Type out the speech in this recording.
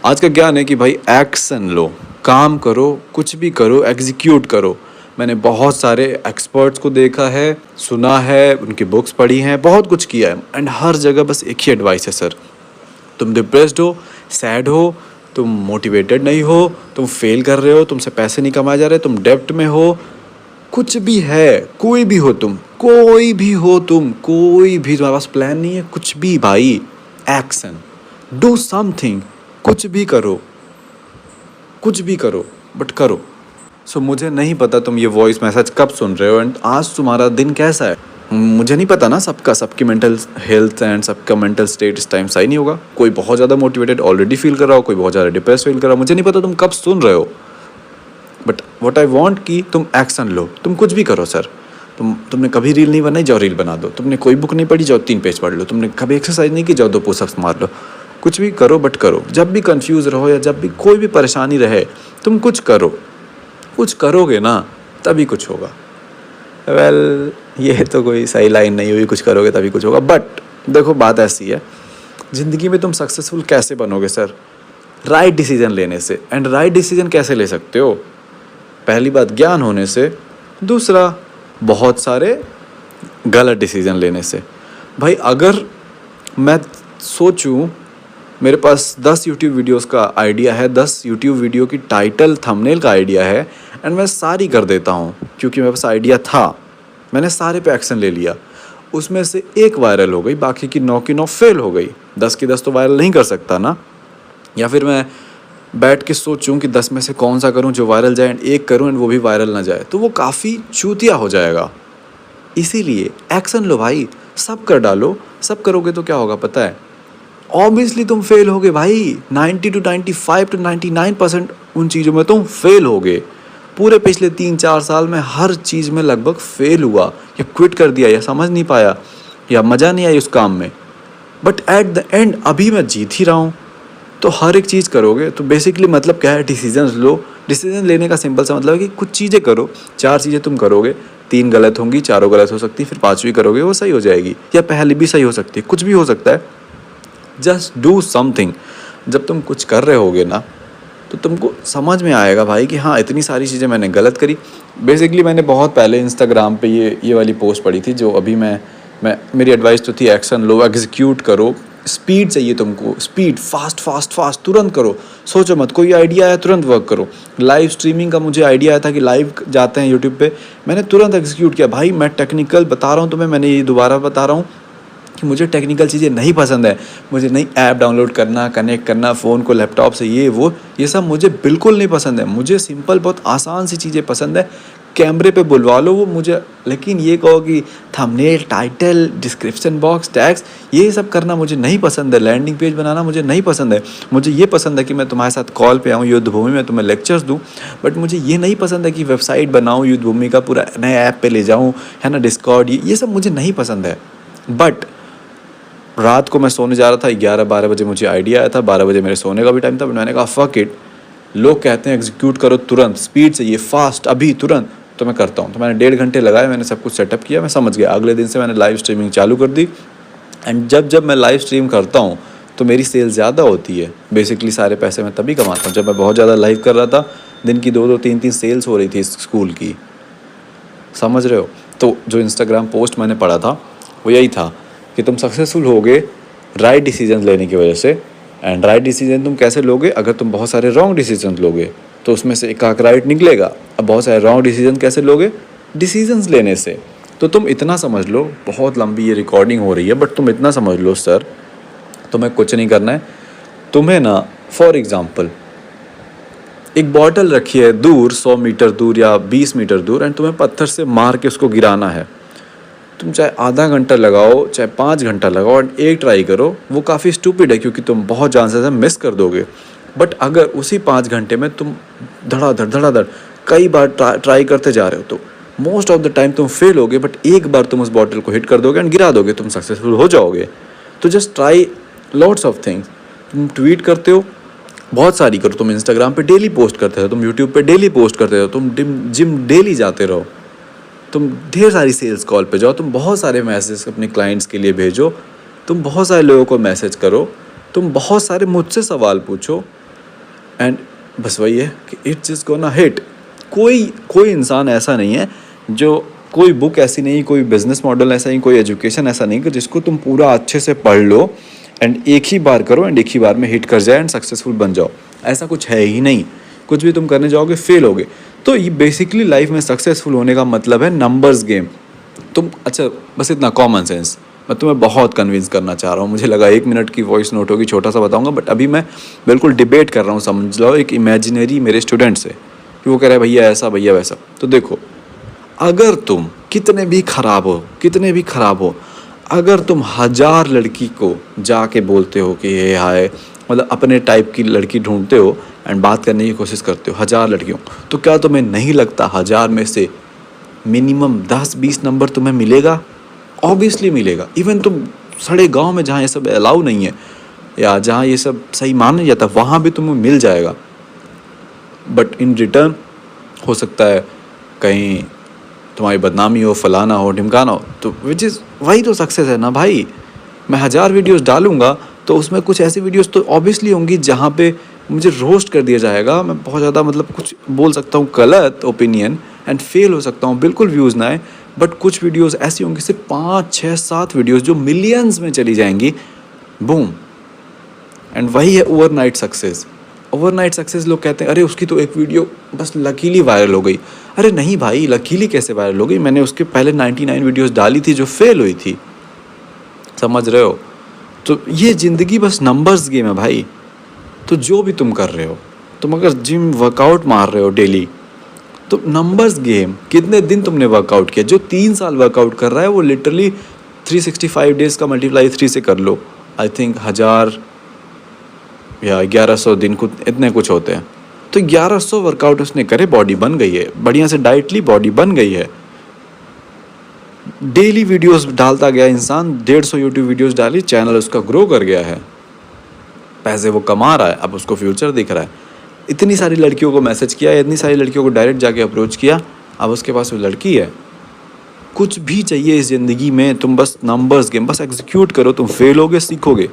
आज का ज्ञान है कि भाई एक्शन लो, काम करो, कुछ भी करो, एग्जीक्यूट करो। मैंने बहुत सारे एक्सपर्ट्स को देखा है, सुना है, उनकी बुक्स पढ़ी हैं, बहुत कुछ किया है एंड हर जगह बस एक ही एडवाइस है सर। तुम डिप्रेस्ड हो, सैड हो, तुम मोटिवेटेड नहीं हो, तुम फेल कर रहे हो, तुमसे पैसे नहीं कमाए जा रहे, तुम डेब्ट में हो, कुछ भी है, कोई भी हो तुम, कोई भी हो तुम, कोई भी तुम्हारे पास प्लान नहीं है, कुछ भी भाई, एक्शन, डू समथिंग, कुछ भी करो, कुछ भी करो, बट करो। सो मुझे नहीं पता तुम ये वॉइस मैसेज कब सुन रहे हो एंड आज तुम्हारा दिन कैसा है। मुझे नहीं पता ना सबका, सबकी मेंटल हेल्थ एंड सबका मेंटल स्टेट इस टाइम सही नहीं होगा। कोई बहुत ज़्यादा मोटिवेटेड ऑलरेडी फील कर रहा हो, कोई बहुत ज़्यादा डिप्रेस फील कर रहा हो। मुझे नहीं पता तुम कब सुन रहे हो, बट व्हाट आई वांट कि तुम एक्शन लो, तुम कुछ भी करो सर। तुमने कभी रील नहीं बनाई, जाओ रील बना दो। तुमने कोई बुक नहीं पढ़ी, जाओ 3 पेज पढ़ लो। तुमने कभी एक्सरसाइज नहीं की, जाओ 2 पुशअप्स मार लो। कुछ भी करो, बट करो। जब भी कंफ्यूज रहो या जब भी कोई भी परेशानी रहे, तुम कुछ करो। कुछ करोगे ना तभी कुछ होगा। वेल ये तो कोई सही लाइन नहीं हुई, कुछ करोगे तभी कुछ होगा। बट देखो बात ऐसी है, ज़िंदगी में तुम सक्सेसफुल कैसे बनोगे सर? राइट डिसीजन लेने से। एंड राइट डिसीजन कैसे ले सकते हो? पहली बात ज्ञान होने से, दूसरा बहुत सारे गलत डिसीजन लेने से। भाई अगर मैं सोचूं, मेरे पास 10 यूट्यूब वीडियोस का आइडिया है, 10 यूट्यूब वीडियो की टाइटल थंबनेल का आइडिया है एंड मैं सारी कर देता हूँ क्योंकि मेरे पास आइडिया था, मैंने सारे पे एक्शन ले लिया। उसमें से एक वायरल हो गई, बाकी की 9 की 9 फेल हो गई। 10 की 10 तो वायरल नहीं कर सकता ना। या फिर मैं बैठ के सोचूं कि 10 में से कौन सा करूं जो वायरल जाए एंड एक करूं एंड वो भी वायरल ना जाए, तो वो काफ़ी चूतिया हो जाएगा। इसीलिए एक्शन लो भाई, सब कर डालो। सब करोगे तो क्या होगा पता है? ऑब्वियसली तुम फेल होगे भाई। 90 to 95 to 99% उन चीज़ों में तुम फेल होगे। पूरे पिछले 3-4 साल में हर चीज़ में लगभग फेल हुआ, या क्विट कर दिया, या समझ नहीं पाया, या मज़ा नहीं आई उस काम में। बट एट द एंड अभी मैं जीत ही रहा हूँ। तो हर एक चीज़ करोगे तो बेसिकली मतलब क्या है? डिसीजन लो। डिसीजन लेने का सिंपल सा मतलब है कि कुछ चीज़ें करो। 4 चीज़ें तुम करोगे, 3 गलत होंगी, चारों गलत हो सकती, फिर 5वीं करोगे वो सही हो जाएगी, या पहली भी सही हो सकती है, कुछ भी हो सकता है। Just do something. जब तुम कुछ कर रहे होगे ना तो तुमको समझ में आएगा भाई कि हाँ इतनी सारी चीज़ें मैंने गलत करी। बेसिकली मैंने बहुत पहले इंस्टाग्राम पे ये वाली पोस्ट पढ़ी थी, जो अभी मैं मेरी एडवाइस तो थी एक्शन लो, एग्जीक्यूट करो। स्पीड चाहिए तुमको, स्पीड, फास्ट फास्ट फास्ट, तुरंत करो। सोचो मत, कोई आइडिया आया तुरंत वर्क करो। लाइव स्ट्रीमिंग का मुझे आइडिया आया था कि लाइव जाते हैं यूट्यूब पे, मैंने तुरंत एग्जीक्यूट किया। भाई मैं टेक्निकल बता रहा हूँ तुम्हें, मैंने ये दोबारा बता रहा हूँ कि मुझे टेक्निकल चीज़ें नहीं पसंद है। मुझे नई ऐप डाउनलोड करना, कनेक्ट करना फ़ोन को लैपटॉप से, ये सब मुझे बिल्कुल नहीं पसंद है। मुझे सिंपल बहुत आसान सी चीज़ें पसंद है। कैमरे पे बुलवा लो वो मुझे, लेकिन ये कहो कि thumbnail, title, description box, tags, ये सब करना मुझे नहीं पसंद है। लैंडिंग पेज बनाना मुझे नहीं पसंद है। मुझे ये पसंद है कि मैं तुम्हारे साथ कॉल पे आऊँ, युद्धभूमि में तुम्हें लेक्चर्स दूँ। बट मुझे ये नहीं पसंद है कि वेबसाइट बनाऊँ युद्धभूमि का, पूरा नए ऐप पे ले जाऊँ, है ना, डिस्कॉर्ड, ये सब मुझे नहीं पसंद है। बट रात को मैं सोने जा रहा था, 11-12 बजे मुझे आइडिया आया था, 12 बजे मेरे सोने का भी टाइम था, बट मैंने कहा फक इट, लोग कहते हैं एग्जीक्यूट करो तुरंत, स्पीड चाहिए, फास्ट, अभी तुरंत, तो मैं करता हूँ। तो मैंने 1.5 घंटे लगाए, मैंने सब कुछ सेटअप किया, मैं समझ गया। अगले दिन से मैंने लाइव स्ट्रीमिंग चालू कर दी एंड जब मैं लाइव स्ट्रीम करता हूँ तो मेरी सेल ज़्यादा होती है। बेसिकली सारे पैसे मैं तभी कमाता हूँ जब मैं बहुत ज़्यादा लाइव कर रहा था। दिन की 2-2, 3-3 सेल्स हो रही थी स्कूल की, समझ रहे हो? तो जो इंस्टाग्राम पोस्ट मैंने पढ़ा था वो यही था कि तुम सक्सेसफुल होगे राइट डिसीजन लेने की वजह से। एंड राइट डिसीजन तुम कैसे लोगे? अगर तुम बहुत सारे रॉन्ग डिसीजन लोगे तो उसमें से एक आक राइट निकलेगा। अब बहुत सारे रॉन्ग डिसीजन कैसे लोगे? डिसीजंस लेने से। तो तुम इतना समझ लो, बहुत लंबी ये रिकॉर्डिंग हो रही है, बट तुम इतना समझ लो सर, तुम्हें कुछ नहीं करना है। तुम्हें ना फॉर एग्ज़ाम्पल एक बॉटल रखी है दूर, 100 मीटर दूर या 20 मीटर दूर, एंड तुम्हें पत्थर से मार के उसको गिराना है। तुम चाहे आधा घंटा लगाओ, चाहे 5 घंटा लगाओ, एंड एक ट्राई करो, वो काफ़ी स्टूपिड है क्योंकि तुम बहुत चांसेस है मिस कर दोगे। बट अगर उसी 5 घंटे में तुम धड़ाधड़ कई बार ट्राई करते जा रहे हो तो मोस्ट ऑफ द टाइम तुम फेल होगे, बट एक बार तुम उस बॉटल को हिट कर दोगे एंड गिरा दोगे, तुम सक्सेसफुल हो जाओगे। तो just try lots of things. तुम ट्वीट करते हो, बहुत सारी करो। तुम इंस्टाग्राम पे डेली पोस्ट करते हो, तुम यूट्यूब पे डेली पोस्ट करते हो, तुम जिम डेली जाते रहो, तुम ढेर सारी सेल्स कॉल पे जाओ, तुम बहुत सारे मैसेज अपने क्लाइंट्स के लिए भेजो, तुम बहुत सारे लोगों को मैसेज करो, तुम बहुत सारे मुझसे सवाल पूछो, एंड बस वही है कि इट्स जस्ट गोना हिट। कोई इंसान ऐसा नहीं है जो, कोई बुक ऐसी नहीं, कोई बिजनेस मॉडल ऐसा नहीं, कोई एजुकेशन ऐसा नहीं कि जिसको तुम पूरा अच्छे से पढ़ लो एंड एक ही बार करो एंड एक ही बार में हिट कर जाए एंड सक्सेसफुल बन जाओ। ऐसा कुछ है ही नहीं। कुछ भी तुम करने जाओगे फेल होगे। तो ये बेसिकली लाइफ में सक्सेसफुल होने का मतलब है नंबर्स गेम। तुम अच्छा बस इतना कॉमन सेंस, मैं तुम्हें बहुत कन्विंस करना चाह रहा हूँ। मुझे लगा 1 मिनट की वॉइस नोट होगी, छोटा सा बताऊंगा, बट अभी मैं बिल्कुल डिबेट कर रहा हूँ, समझ लो, एक इमेजिनरी मेरे स्टूडेंट से कि वो कह रहा है भैया ऐसा भैया वैसा। तो देखो, अगर तुम कितने भी खराब हो, अगर तुम 1000 लड़की को जाके बोलते हो कि ये हाय, मतलब अपने टाइप की लड़की ढूंढते हो एंड बात करने की कोशिश करते हो 1000 लड़कियों, तो क्या तुम्हें नहीं लगता 1000 में से मिनिमम 10-20 नंबर तुम्हें मिलेगा? ऑब्वियसली मिलेगा। इवन तुम सड़े गांव में जहाँ ये सब अलाउ नहीं है या जहाँ ये सब सही माना जाता है वहाँ भी तुम्हें मिल जाएगा। बट इन रिटर्न हो सकता है कहीं तुम्हारी बदनामी हो, फलाना हो, ढिमकाना हो, तो विच इज़ वही तो सक्सेस है ना भाई। मैं 1000 वीडियोस डालूंगा तो उसमें कुछ ऐसी वीडियोस तो ऑब्वियसली होंगी जहाँ पे मुझे रोस्ट कर दिया जाएगा, मैं बहुत ज़्यादा मतलब कुछ बोल सकता हूँ गलत ओपिनियन एंड फेल हो सकता हूँ, बिल्कुल व्यूज़ ना आए। बट कुछ वीडियोस ऐसी होंगी, सिर्फ 5, 6, 7 वीडियोस जो मिलियंस में चली जाएंगी, बूम। एंड वही है ओवरनाइट सक्सेस। ओवरनाइट सक्सेस लोग कहते हैं अरे उसकी तो एक वीडियो बस लकीली वायरल हो गई। अरे नहीं भाई, लकीली कैसे वायरल हो गई? मैंने उसके पहले 99 वीडियोस डाली थी जो फेल हुई थी, समझ रहे हो? तो ये ज़िंदगी बस नंबर्स गेम है भाई। तो जो भी तुम कर रहे हो, तुम अगर जिम वर्कआउट मार रहे हो डेली, तो नंबर्स गेम। कितने दिन तुमने वर्कआउट किया? जो 3 साल वर्कआउट कर रहा है वो लिटरली 365 डेज़ का मल्टीप्लाई 3 से कर लो, आई थिंक 1000 या 1100 दिन कुछ इतने कुछ होते हैं। तो 1100 वर्कआउट उसने करे, बॉडी बन गई है, बढ़िया से डाइटली बॉडी बन गई है। डेली वीडियोस डालता गया इंसान, 150 यूट्यूब वीडियोस डाली, चैनल उसका ग्रो कर गया है, पैसे वो कमा रहा है, अब उसको फ्यूचर दिख रहा है। इतनी सारी लड़कियों को मैसेज किया, इतनी सारी लड़कियों को डायरेक्ट जाके अप्रोच किया, अब उसके पास वो लड़की है। कुछ भी चाहिए इस ज़िंदगी में, तुम बस नंबर्स गेम, बस एग्जीक्यूट करो, तुम फेल होगे सीखोगे।